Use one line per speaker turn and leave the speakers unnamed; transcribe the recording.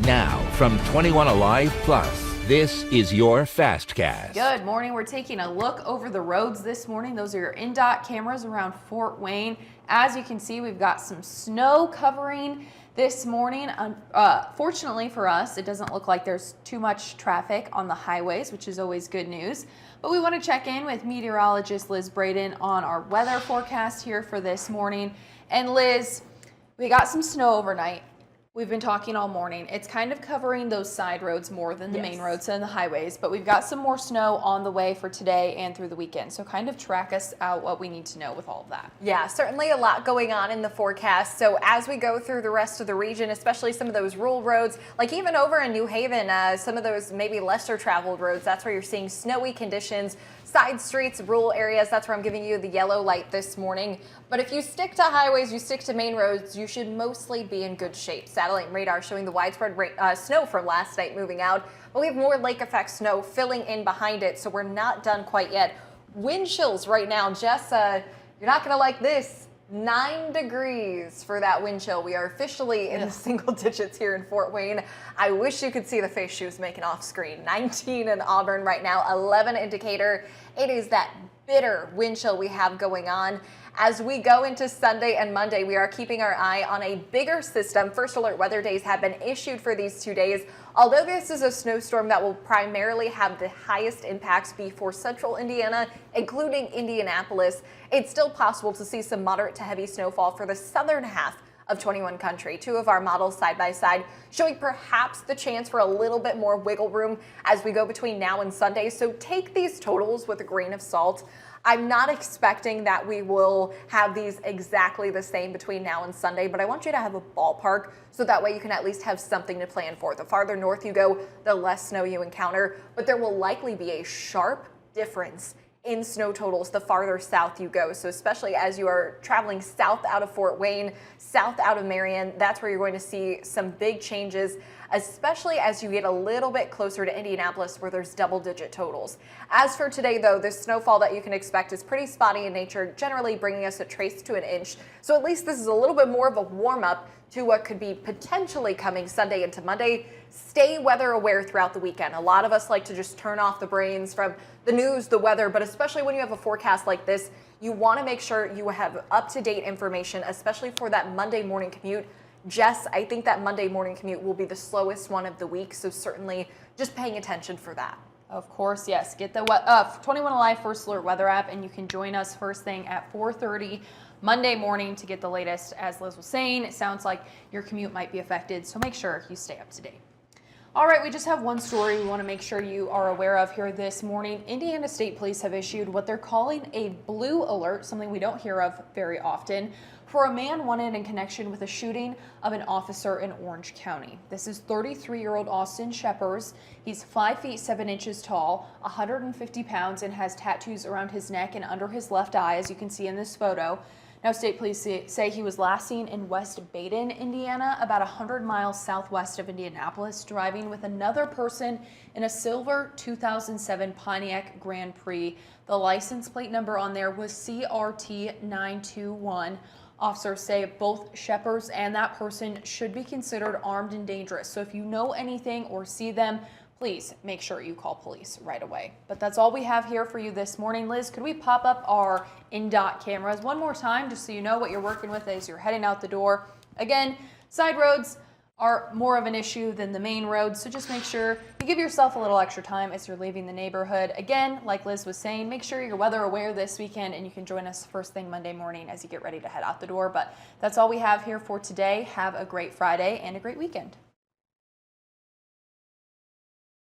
Now, from 21Alive Plus, this is your Fastcast.
Good morning. We're taking a look over the roads this morning. Those are your INDOT cameras around Fort Wayne. As you can see, we've got some snow covering this morning. Fortunately for us, it doesn't look like there's too much traffic on the highways, which is always good news. But we want to check in with meteorologist Liz Braden on our weather forecast here for this morning. And Liz, we got some snow overnight. We've been talking all morning. It's kind of covering those side roads more than the main roads and the highways, but we've got some more snow on the way for today and through the weekend. So kind of track us out what we need to know with all of that.
Yeah, certainly a lot going on in the forecast. So as we go through the rest of the region, especially some of those rural roads, like even over in New Haven, some of those maybe lesser traveled roads, that's where you're seeing snowy conditions. Side streets, rural areas, that's where I'm giving you the yellow light this morning. But if you stick to highways, you stick to main roads, you should mostly be in good shape. Satellite radar showing the widespread snow from last night moving out, but we have more lake effect snow filling in behind it, so we're not done quite yet. Wind chills right now, Jess, you're not gonna like this. 9 degrees for that wind chill. We are officially in the single digits here in Fort Wayne. I wish you could see the face she was making off screen. 19 in Auburn right now, 11 in Decatur. It is that bitter wind chill we have going on. As we go into Sunday and Monday, we are keeping our eye on a bigger system. First alert weather days have been issued for these 2 days. Although this is a snowstorm that will primarily have the highest impacts be for central Indiana, including Indianapolis, it's still possible to see some moderate to heavy snowfall for the southern half of 21 country. Two of our models side by side showing perhaps the chance for a little bit more wiggle room as we go between now and Sunday. So take these totals with a grain of salt. I'm not expecting that we will have these exactly the same between now and Sunday, but I want you to have a ballpark so that way you can at least have something to plan for. The farther north you go, the less snow you encounter, but there will likely be a sharp difference in snow totals the farther south you go. So especially as you are traveling south out of Fort Wayne, south out of Marion, that's where you're going to see some big changes, especially as you get a little bit closer to Indianapolis where there's double-digit totals. As for today, though, the snowfall that you can expect is pretty spotty in nature, generally bringing us a trace to an inch. So at least this is a little bit more of a warm-up to what could be potentially coming Sunday into Monday. Stay weather aware throughout the weekend. A lot of us like to just turn off the brains from the news, the weather, but especially when you have a forecast like this, you want to make sure you have up-to-date information, especially for that Monday morning commute. Jess, I think that Monday morning commute will be the slowest one of the week, so certainly just paying attention for that.
Of course, yes. Get the 21Alive First Alert Weather app, and you can join us first thing at 4:30 Monday morning to get the latest. As Liz was saying, it sounds like your commute might be affected, so make sure you stay up to date. All right, we just have one story we want to make sure you are aware of here this morning. Indiana State Police have issued what they're calling a blue alert, something we don't hear of very often, for a man wanted in connection with a shooting of an officer in Orange County. This is 33-year-old Austin Shepers. He's 5 feet 7 inches tall, 150 pounds, and has tattoos around his neck and under his left eye, as you can see in this photo. Now, state police say he was last seen in West Baden, Indiana, about 100 miles southwest of Indianapolis, driving with another person in a silver 2007 Pontiac Grand Prix. The license plate number on there was CRT 921. Officers say both Shepers and that person should be considered armed and dangerous. So if you know anything or see them, please make sure you call police right away. But that's all we have here for you this morning. Liz, could we pop up our INDOT cameras one more time just so you know what you're working with as you're heading out the door? Again, side roads are more of an issue than the main roads, so just make sure you give yourself a little extra time as you're leaving the neighborhood. Again, like Liz was saying, make sure you're weather aware this weekend and you can join us first thing Monday morning as you get ready to head out the door. But that's all we have here for today. Have a great Friday and a great weekend.